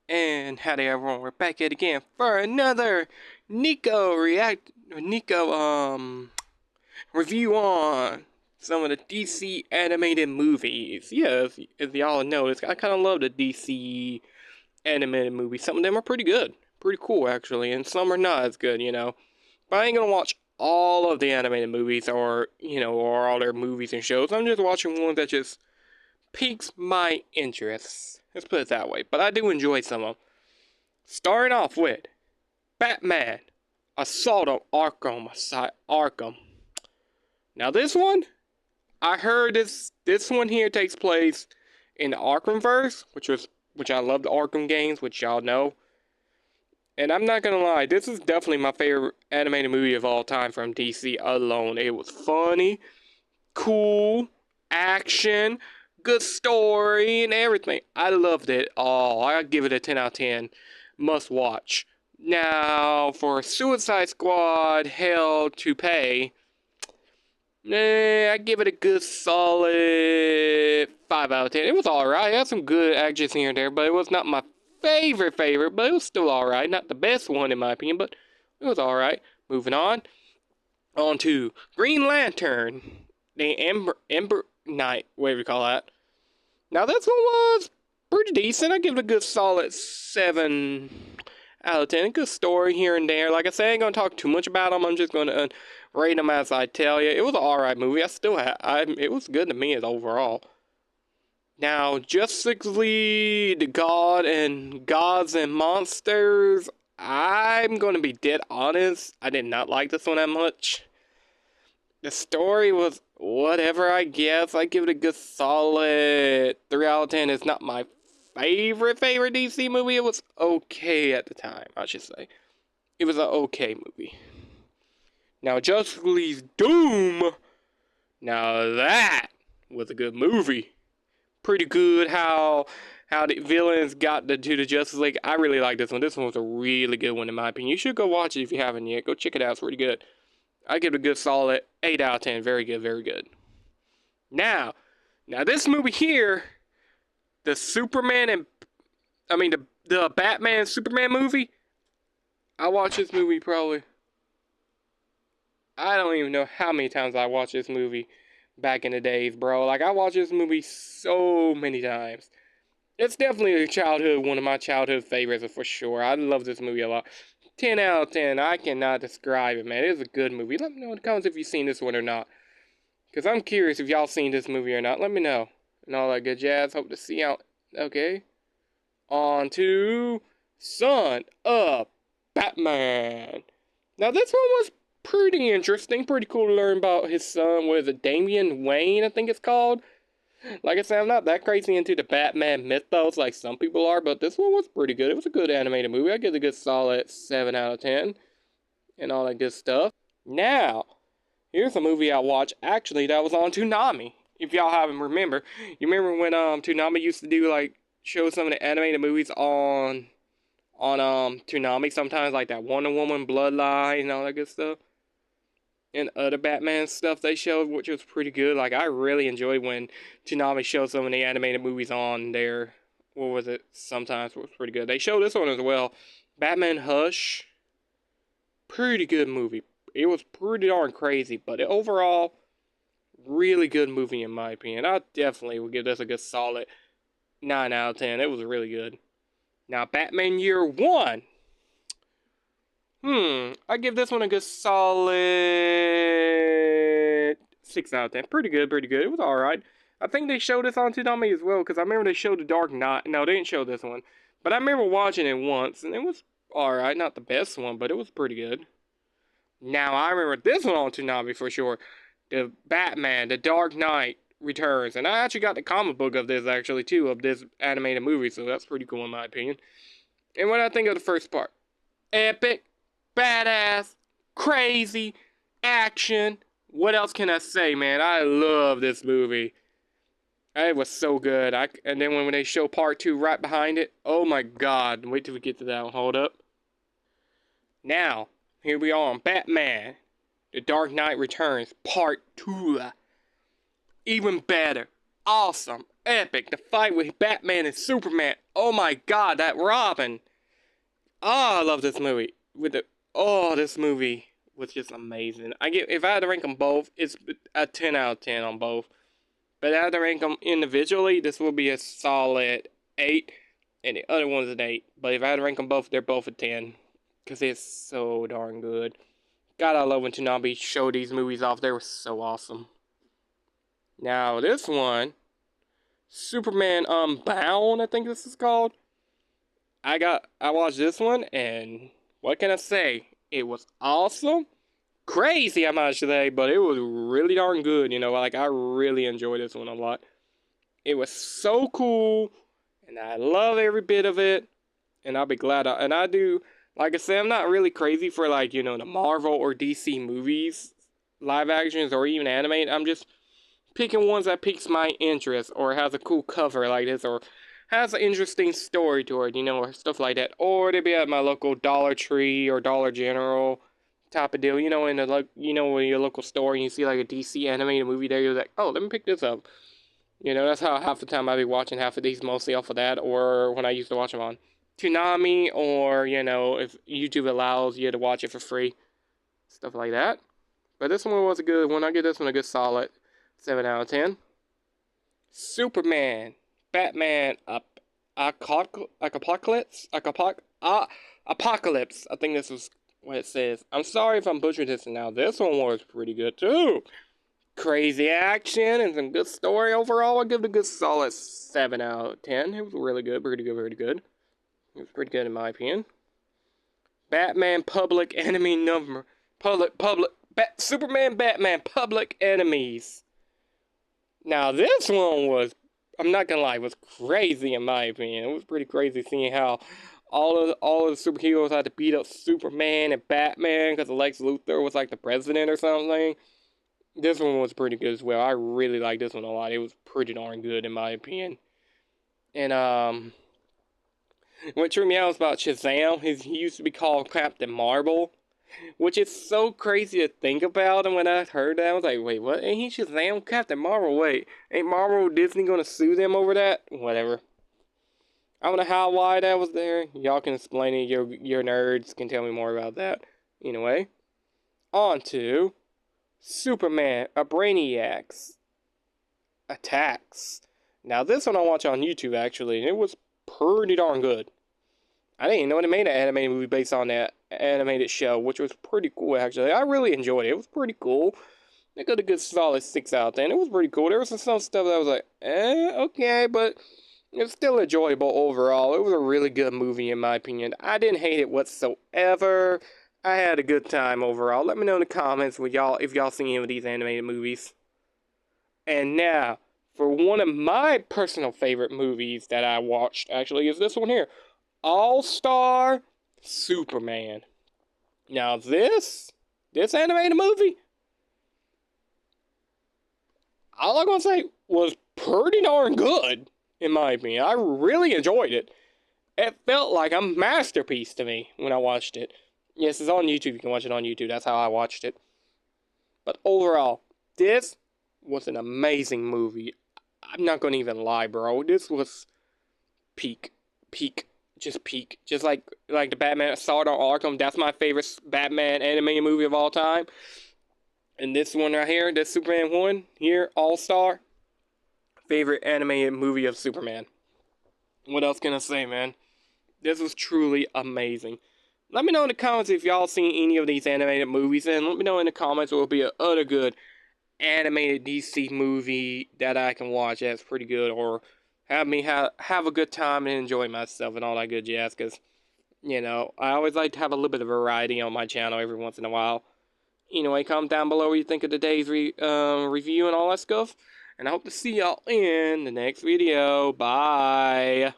And howdy everyone, we're back at it again for another Niko review on some of the DC animated movies. Yeah, as y'all noticed, I kind of love the DC animated movies. Some of them are pretty good, pretty cool actually, and some are not as good, But I ain't gonna watch all of the animated movies or all their movies and shows. I'm just watching ones that just piques my interest. Let's put it that way. But I do enjoy some of them. Starting off with Batman Assault on Arkham. Now this one, I heard this one here takes place in the Arkhamverse, which I love the Arkham games, which y'all know. And I'm not gonna lie, this is definitely my favorite animated movie of all time from DC alone. It was funny, cool, action, good story, and everything. I loved it all. I give it a 10 out of 10. Must watch. Now, for Suicide Squad Hell to Pay, I give it a good solid 5 out of 10. It was alright. It had some good actions here and there, but it was not my favorite, but it was still alright. Not the best one in my opinion, but it was alright. Moving on. On to Green Lantern, the Ember Knight, whatever you call that. Now this one was pretty decent. I give it a good solid 7 out of 10. Good story here and there. Like I said, I ain't gonna talk too much about them. I'm just gonna rate them as I tell you. It was an alright movie. It was good to me as overall. Now, Justice League, the Gods and Monsters. I'm gonna be dead honest. I did not like this one that much. The story was whatever, I guess. I give it a good solid 3 out of 10. It's not my favorite DC movie. It was okay at the time, I should say. It was an okay movie. Now, Justice League's Doom. Now that was a good movie. Pretty good how the villains got to the Justice League. I really like this one. This one was a really good one in my opinion. You should go watch it if you haven't yet. Go check it out. It's pretty good. I give it a good solid 8 out of 10. Very good, very good. Now this movie here, the Batman Superman movie, I watched this movie probably, I don't even know how many times I watched this movie back in the days, bro. Like, I watched this movie so many times. It's definitely one of my childhood favorites for sure. I love this movie a lot. 10 out of 10. I cannot describe it, man. It is a good movie. Let me know in the comments if you've seen this one or not. Because I'm curious if y'all seen this movie or not. Let me know. And all that good jazz. Hope to see y'all. Okay. On to Son of Batman. Now, this one was pretty interesting. Pretty cool to learn about his son. What is it? Damian Wayne, I think it's called. Like I said, I'm not that crazy into the Batman mythos like some people are, but this one was pretty good. It was a good animated movie. I give it a good solid 7 out of 10. And all that good stuff. Now, here's a movie I watched, actually, that was on Toonami. If y'all haven't remember. You remember when Toonami used to do, like, show some of the animated movies on Toonami sometimes, like that Wonder Woman Bloodline and all that good stuff. And other Batman stuff they showed, which was pretty good. Like, I really enjoyed when Toonami showed some of the animated movies on there. What was it? Sometimes it was pretty good. They showed this one as well. Batman Hush. Pretty good movie. It was pretty darn crazy, but overall, really good movie in my opinion. I definitely would give this a good solid 9 out of 10. It was really good. Now, Batman Year One. I give this one a good solid 6 out of 10. Pretty good, pretty good. It was alright. I think they showed this on Toonami as well, because I remember they showed The Dark Knight. No, they didn't show this one. But I remember watching it once, and it was alright. Not the best one, but it was pretty good. Now, I remember this one on Toonami for sure. The Batman, The Dark Knight Returns. And I actually got the comic book of this, actually, too, of this animated movie, so that's pretty cool in my opinion. And what I think of the first part? Epic. Badass, crazy, action. What else can I say, man? I love this movie. It was so good. And then when they show part 2 right behind it, oh my god. Wait till we get to that one. Hold up. Now, here we are on Batman, The Dark Knight Returns, part 2. Even better. Awesome. epic. The fight with Batman and Superman. Oh my god, that Robin. Oh, I love this movie. This movie was just amazing. If I had to rank them both, it's a 10 out of 10 on both. But if I had to rank them individually, this will be a solid 8, and the other one's an 8. But if I had to rank them both, they're both a 10. Because it's so darn good. God, I love when Toonami showed these movies off. They were so awesome. Now, this one, Superman Unbound, I think this is called. I watched this one, and what can I say? It was awesome. Crazy, I might say, but it was really darn good, you know, like, I really enjoyed this one a lot. It was so cool, and I love every bit of it, and I'll be glad, and I do, like I said, I'm not really crazy for, like, you know, the Marvel or DC movies, live actions, or even animated. I'm just picking ones that piques my interest, or has a cool cover like this, or has an interesting story to it, you know, or stuff like that. Or to be at my local Dollar Tree or Dollar General type of deal, you know, in your local store, and you see like a DC animated movie there, you're like, oh, let me pick this up. You know, that's how half the time I be watching half of these, mostly off of that, or when I used to watch them on Toonami, or, you know, if YouTube allows you to watch it for free, stuff like that. But this one was a good one. I give this one a good solid 7 out of 10. Superman, Batman, Apocalypse. I think this is what it says. I'm sorry if I'm butchering this now. This one was pretty good too. Crazy action and some good story overall. I give it a good solid 7 out of 10. It was really good, pretty good, pretty good. It was pretty good in my opinion. Batman, Public Enemy number. Superman, Batman, Public Enemies. Now this one was, I'm not gonna lie, it was crazy in my opinion. It was pretty crazy seeing how all of the superheroes had to beat up Superman and Batman because Lex Luthor was like the president or something. This one was pretty good as well. I really liked this one a lot. It was pretty darn good in my opinion. And what threw me out was about Shazam. He used to be called Captain Marvel, which is so crazy to think about. And when I heard that, I was like, wait, what? Ain't he Shazam? Captain Marvel? Wait, ain't Marvel Disney gonna sue them over that? Whatever. I don't know how, why that was there. Y'all can explain it. Your nerds can tell me more about that. Anyway, on to Superman, a Brainiac's attacks. Now, this one I watched on YouTube, actually, and it was pretty darn good. I didn't even know they made an animated movie based on that animated show, which was pretty cool, actually. I really enjoyed it. It was pretty cool. They got a good solid 6 out of 10. It was pretty cool. There was some stuff that I was like, okay, but it was still enjoyable overall. It was a really good movie, in my opinion. I didn't hate it whatsoever. I had a good time overall. Let me know in the comments if y'all seen any of these animated movies. And now, for one of my personal favorite movies that I watched, actually, is this one here. All-Star Superman. Now this animated movie, all I'm gonna say was pretty darn good, in my opinion. I really enjoyed it. It felt like a masterpiece to me when I watched it. Yes, it's on YouTube. You can watch it on YouTube. That's how I watched it. But overall, this was an amazing movie. I'm not gonna even lie, bro. This was peak. Just like the Batman Assault on Arkham. That's my favorite Batman animated movie of all time. And this one right here, this Superman one here, All-Star, favorite animated movie of Superman. What else can I say, man? This was truly amazing. Let me know in the comments if y'all seen any of these animated movies, and let me know in the comments what will be another good animated DC movie that I can watch that's pretty good, or have me have a good time and enjoy myself and all that good jazz, because, you know, I always like to have a little bit of variety on my channel every once in a while. Anyway, comment down below what you think of today's review and all that stuff, and I hope to see y'all in the next video. Bye!